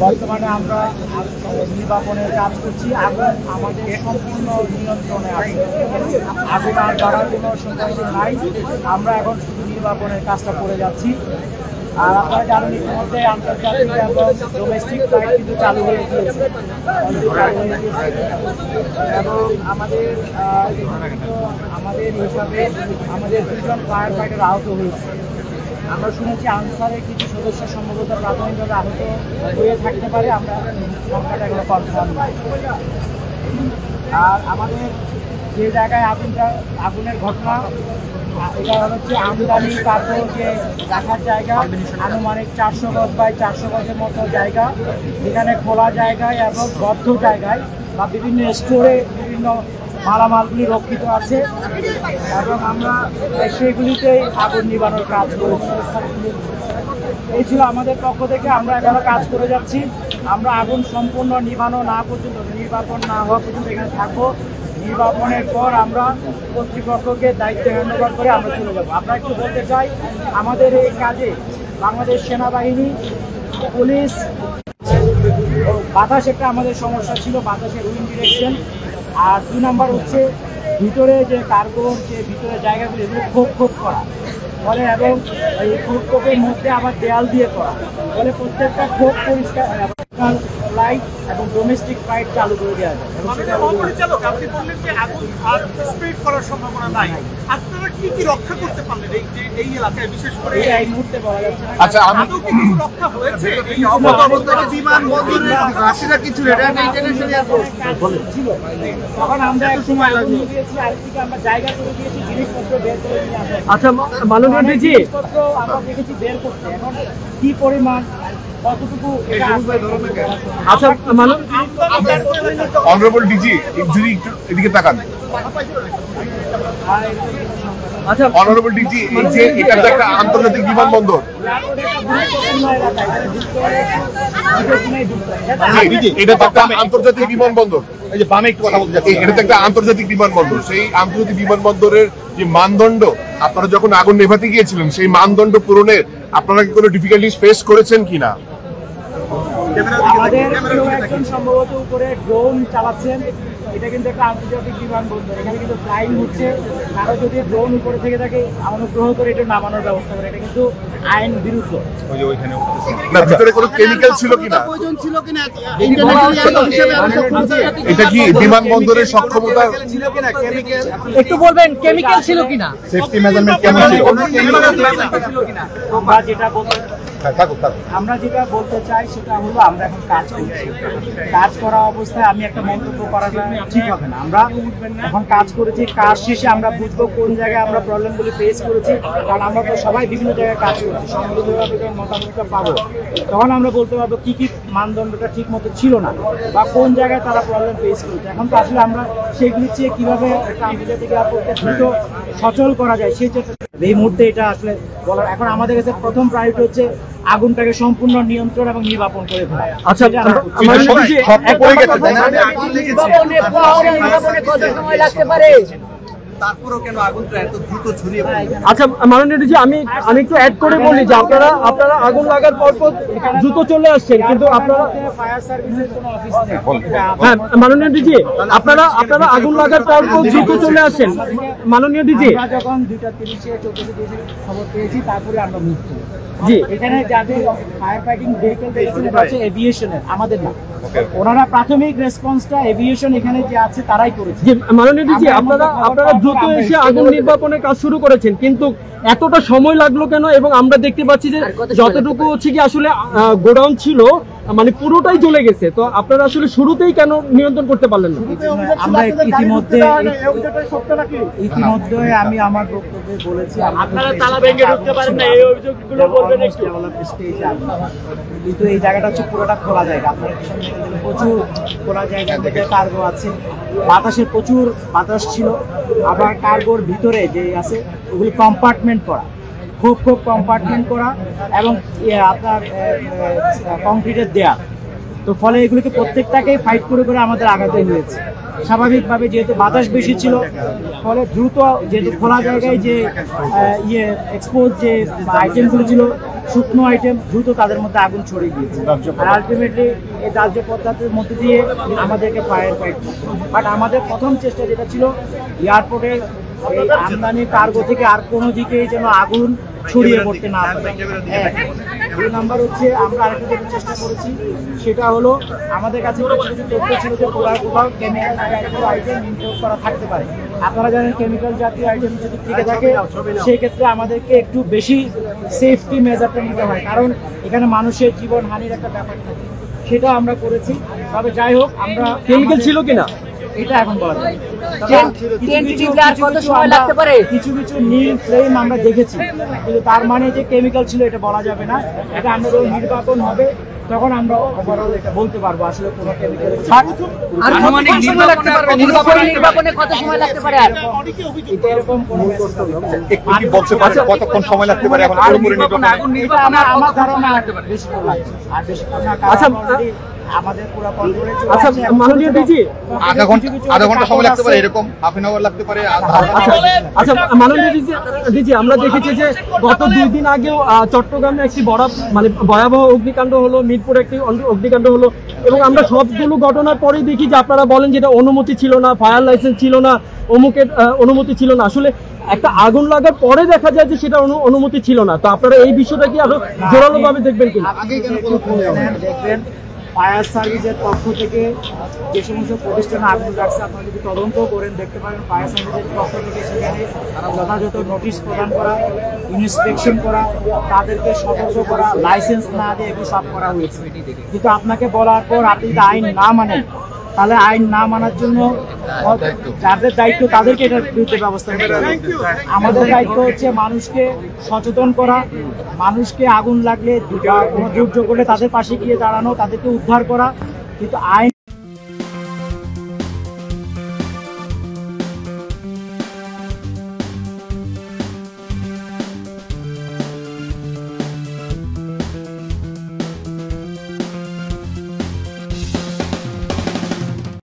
বর্তমানে আমরা নির্বাপনের কাজ করছি। আগুন আমাদের সম্পূর্ণ নিয়ন্ত্রণে আছে, আগুন আর বাড়ার কোনো সম্ভাবনা নাই। আমরা এখন শুধু নির্বাপনের কাজটা করে যাচ্ছি। আর আপনারা জানেন ইতিমধ্যে আন্তর্জাতিক এবং ডোমেস্টিক ফ্লাইট কিন্তু চালু হয়ে গিয়েছে এবং আমাদের হিসাবে আমাদের 2জন ফায়ার ফাইটার আহত হয়েছে। আমরা শুনেছি আনসারের কিছু সদস্য সম্ভবত প্রাথমিকভাবে আহত হয়ে থাকতে পারে, আমরা সংখ্যাটা এগুলো কনফার্ম নয়। আর আমাদের যে জায়গায় আগুনের ঘটনা, এটা হচ্ছে আমদানি কাপড় যে রাখার জায়গা, আনুমানিক 400 গজ বাই 400 গজের মতো জায়গা, যেখানে খোলা জায়গায় এবং বদ্ধ জায়গায় বা বিভিন্ন স্টোরে বিভিন্ন মালামালগুলি রক্ষিত আছে এবং আমরা সেগুলিতেই আগুন নিবানোর কাজ করেছি। এই ছিল আমাদের পক্ষ থেকে, আমরা এখনো কাজ করে যাচ্ছি। আমরা আগুন সম্পূর্ণ নিবানো না পর্যন্ত, নির্বাপন না হওয়া পর্যন্ত এখানে থাকবো। নির্বাপনের পর আমরা কর্তৃপক্ষকে দায়িত্ব হ্যান্ডওভার করে আমরা চলে যাবো। আমরা একটু বলতে চাই, আমাদের এই কাজে বাংলাদেশ সেনাবাহিনী, পুলিশ, বাতাস একটা আমাদের সমস্যা ছিল, বাতাসের উইন্ড ডিরেকশন। আর 2 নম্বর হচ্ছে ভিতরে যে কার্গোর যে ভিতরে জায়গাগুলো, এগুলো খোপ করা ফলে এবং এই খোপের মধ্যে আবার দেয়াল দিয়ে করা ফলে প্রত্যেকটা খোপ পরিষ্কার ফ্লাইট এবং ডোমেস্টিক ফ্লাইট চালু করে দেওয়া যায়। আপনি বললেন যে আগুন আর স্প্রেড করার সম্ভাবনা নাই, আপনারা কি কি রক্ষা করতে পারলেন এই এলাকায়, বিশেষ করে এই মুহূর্তে বলা যাচ্ছে না। আচ্ছা, আদৌ কি কিছু রক্ষা হয়েছে? এই অবস্থায় বিমান বন্দরে রাশিরা কিছু ছিল, তখন আমরা এক সময় লাগিয়ে দিয়েছি, আরেকদিকে আমরা জায়গা করে দিয়েছি, জিনিসপত্র বের করে নিয়ে আসা। আচ্ছা মাননীয় ডিজি, জিনিসপত্র আমরা দেখেছি বের করতে, এখন কি পরিমাণ কতটুকু আচ্ছা অনারেবল ডিজি যদি একটু এদিকে তাকান। আচ্ছা অনারেবল ডিজি, এই যে এটা তো একটা আন্তর্জাতিক বিমানবন্দর, এটা তো একটা আন্তর্জাতিক বিমানবন্দর, এই যে বামে একটু কথা বলতে যাচ্ছি, এটা তো একটা আন্তর্জাতিক বিমানবন্দর। সেই আন্তর্জাতিক বিমানবন্দরের যে মানদণ্ড, আপনারা যখন আগুন নেভাতে গিয়েছিলেন সেই মানদণ্ড পূরণে আপনারা কি কোনো ডিফিকাল্টিজ ফেস করেছেন কিনা? আমাদের একজন সম্ভবত উপরে ড্রোন চালাচ্ছেন, এটা কিন্তু একটা আন্তর্জাতিক বিমানবন্দর, এখানে কিন্তু ফ্লাইং হচ্ছে। কারো যদি ড্রোন উপরে থেকে থাকে অনুগ্রহ করে এটা নামানোর ব্যবস্থা করে, এটা কিন্তু আইন বিরুদ্ধ। না, ভিতরে কোনো কেমিক্যাল ছিল কিনা, এটা কি বিমানবন্দরের সক্ষমতা একটু বলবেন, কেমিক্যাল ছিল কিনা, সেফটি মেজারমেন্ট কেমন ছিল? আমরা যেটা বলতে চাই সেটা হলো, আমরা এখন কাজ করছি, কাজ করা অবস্থায় আমি একটা মন্তব্য করাটা ঠিক হবে না। আমরা এখন কাজ করেছি, কাজ শেষে আমরা বুঝবো কোন জায়গায় আমরা প্রবলেমগুলি ফেস করেছি, কারণ আমরা তো সবাই বিভিন্ন জায়গায় কাজ করছি, সম্মিলিতভাবে মতামতটা পাবো, তখন আমরা বলতে পারবো কি কি মানদণ্ডটা ঠিক মতো ছিল না বা কোন জায়গায় তারা প্রবলেম ফেস করেছে। এখন তো আসলে আমরা সেগুলি চেয়ে কীভাবে একটা আন্তর্জাতিক এয়ারপোর্টকে দ্রুত সচল করা যায় সেই চেষ্টা, এই মুহূর্তে এটা আসলে বলার। এখন আমাদের কাছে প্রথম প্রায়োরিটি হচ্ছে আগুনটাকে সম্পূর্ণ নিয়ন্ত্রণ এবং নির্বাপন করে ফেলা। আচ্ছা তারপরেও কেন আগুনটা এত দ্রুত ছড়িয়ে পড়ে? আচ্ছা মাননীয় ডিজি, আমি একটু অ্যাড করে বলি যে আপনারা আগুন লাগার পর দ্রুত চলে আসছেন, কিন্তু আপনারা ফায়ার সার্ভিসের কোনো অফিস নেই। হ্যাঁ মাননীয় ডিজি, আপনারা আগুন লাগার পর দ্রুত চলে আসেন। মাননীয় ডিজি, আমরা যখন 2:30 খবর পেয়েছি, তারপরে আমরা মুভ করি। জি, এখানে যাদের ফায়ার ফাইটিং ভেহিকল আছে এভিয়েশনের, আমাদের না, ওনারা প্রাথমিক রেসপন্সটা এভিয়েশন এখানে যে আছে তারাই করেছে। জি মাননীয় ডিজি, আপনারা দ্রুত এসে আগুন নির্বাপনের কাজ শুরু করেছেন, কিন্তু এতটা সময় লাগলো কেন? এবং আমরা দেখতে পাচ্ছি যে যতটুকু হচ্ছে কি আসলে গোডাউন ছিল, মানে পুরোটাই জ্বলে গেছে, তো আপনারা আসলে শুরুতেই কেন নিয়ন্ত্রণ করতে পারলেন না? আমরা ইতিমধ্যে আমি আমার বক্তব্যে বলেছি, আপনারা তালা ভেঙে ঢুকতে পারেন না, এই অভিযোগগুলো বলবেন একটু। কিন্তু এই জায়গাটা হচ্ছে পুরোটা খোলা জায়গা, আপনারা প্রচুর খোলা জায়গার মধ্যে কার্গো আছে, বাতাসের প্রচুর বাতাস ছিল, আবার কার্গোর ভিতরে যে আছে ওগুলি কম্পার্টমেন্ট করা, খুব কম্পার্টমেন্ট করা এবং আপনার কংক্রিটের দেয়া, তো ফলে এগুলিকে প্রত্যেকটাকেই ফাইট করে আমাদের আগাতে হয়েছে। স্বাভাবিকভাবে যেহেতু বাতাস বেশি ছিল, ফলে দ্রুত যেহেতু খোলা জায়গায় যে এক্সপোজ যে আইটেমগুলো ছিল, শুকনো আইটেম, দ্রুত তাদের মধ্যে আগুন ছড়িয়ে গিয়েছে। আর আলটিমেটলি এই দাহ্য পদার্থের মধ্যে দিয়ে আমাদেরকে ফায়ার ফাইট করতে হবে। বাট আমাদের প্রথম চেষ্টা যেটা ছিল, এয়ারপোর্টে এই আমদানি কার্গো থেকে আর কোনো দিকেই যেন আগুন ছড়িয়ে পড়তে না পারে। দুই নাম্বার হচ্ছে আমরা আরেকটা যেটা চেষ্টা করেছি, সেটা হলো আমাদের কাছে কিছু কিছু তথ্য ছিল যে কোথাও কেমিক্যাল জাতীয় আইটেম ইনক্লুড করা থাকতে পারে। আপনারা জানেন কেমিক্যাল জাতীয় আইটেম যদি থেকে থাকে, সেই ক্ষেত্রে আমাদেরকে একটু বেশি সেফটি মেজারটা নিতে হয়, কারণ এখানে মানুষের জীবন হানির একটা ব্যাপার থাকে। সেটা আমরা করেছি। তবে যাই হোক, আমরা কেমিক্যাল ছিল কিনা এটা এখন বলা যায় না। কিছু কিছু নীল ফ্লেম আমরা দেখেছি, কিন্তু তার মানে যে কেমিক্যাল ছিল এটা বলা যাবে না। এটা আমরা যখন নির্বাপন হবে তখন আমরা ওভারঅল এটা বলতে পারবো আসলে কোনো কেমিক্যাল এরকম কোনো কতক্ষণ সময় লাগতে পারে? এখন আমার ধারণা বেশিক্ষণ লাগছে আর বেশিক্ষণ না, আচ্ছা, আমাদের পুরো কন্ট্রোলে চলে আচ্ছা আসছে। মাননীয় ডিজি, আধা ঘন্টা সময় লাগতে পারে, এরকম হাফ এন আওয়ার লাগতে পারে। আচ্ছা মাননীয় ডিজি, আমরা দেখেছি যে গত 2 দিন আগেও চট্টগ্রামে একটি ভয়াবহ অগ্নিকাণ্ড হলো, মিরপুরে একটি অগ্নিকাণ্ড হলো, এবং আমরা সবগুলো ঘটনার পরেই দেখি যে আপনারা বলেন যেটা অনুমতি ছিল না, ফায়ার লাইসেন্স ছিল না, অমুকের অনুমতি ছিল না। আসলে একটা আগুন লাগার পরে দেখা যায় যে সেটা অনুমতি ছিল না। তো আপনারা এই বিষয়টা কি আরো জোরালো ভাবে দেখবেন কিনা? দেখবেন ফায়ার সার্ভিসের পক্ষ থেকে যে সমস্ত প্রতিষ্ঠানে আগুন লাগছে, আপনারা যদি তদন্ত করেন দেখতে পারেন ফায়ার সার্ভিসের পক্ষ থেকে সেখানে যথাযথ নোটিশ প্রদান করা, ইন্সপেকশন করা, তাদেরকে সতর্ক করা, লাইসেন্স না দিয়ে এগুলো সব করা হয়েছে। কিন্তু আপনাকে বলার পর আপনি যদি আইন না মানেন, তাহলে আইন না মানার জন্য যাদের দায়িত্ব তাদেরকে এটার বিরুদ্ধে ব্যবস্থা নিতে হবে। আমাদের দায়িত্ব হচ্ছে মানুষকে সচেতন করা, মানুষকে আগুন লাগলে কোনো দুর্যোগ হলে তাদের পাশে গিয়ে দাঁড়ানো, তাদেরকে উদ্ধার করা। কিন্তু আইন